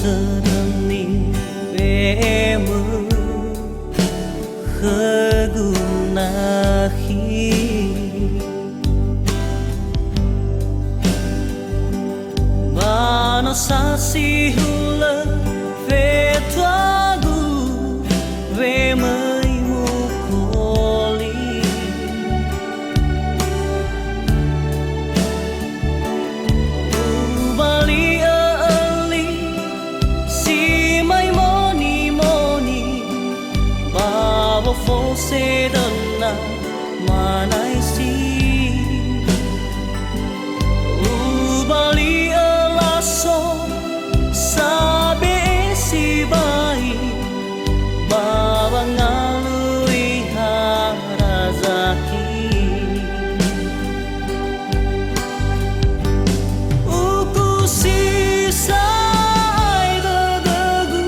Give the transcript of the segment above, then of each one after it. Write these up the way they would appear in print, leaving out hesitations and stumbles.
terni bemu kegunahi Manosasi hula fetwagu vemaimu koli Ubali ali si mai moni moni Babo fose dana manai si Ubali sabe si bai baba ngalui harazaki uku si sai dadagu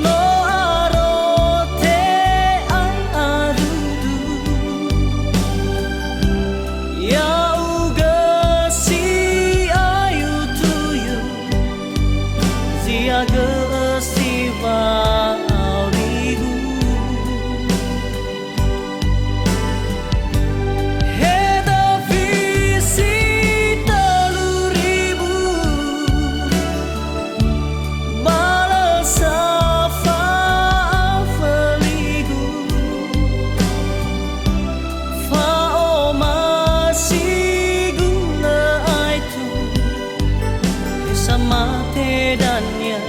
no arote ai adudu ya Siaga siwa aurigu Heda visi taluribu Balasa fa'afaligu Fa'oma sigula aitu Sama tedannya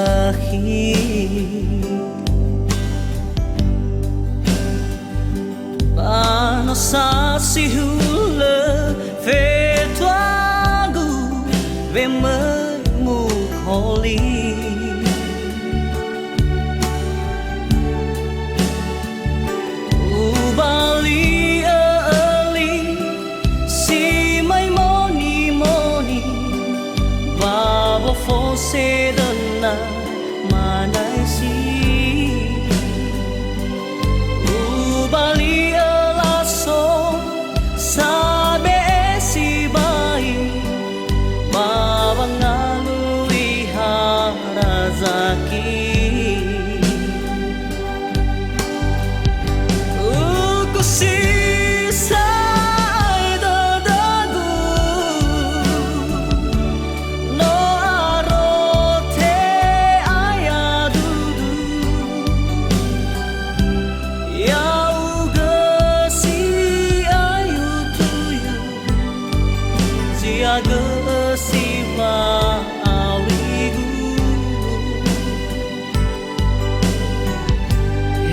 kegunahi Panosasi hula fetwagu vemaimu koli Ubali ali si mai moni moni Babo fose dana manai si Ubali alaso sabe si bai Baba ngalui harazaki Uku si Siaga siwa aurigu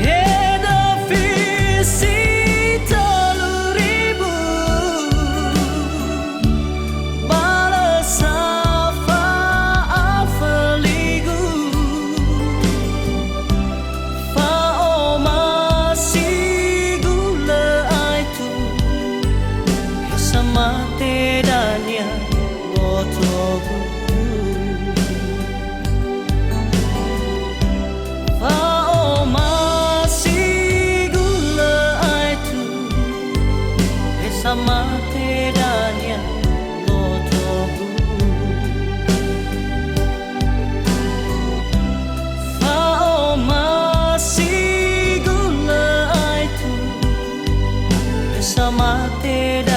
Heda visi taluribu Balasa fa'afaligu Fa'oma sigula aitu Sama tedannya botoku Fa'oma sigula aitu Sama tedannya botoku Fa'oma sigula aitu Sama tedannya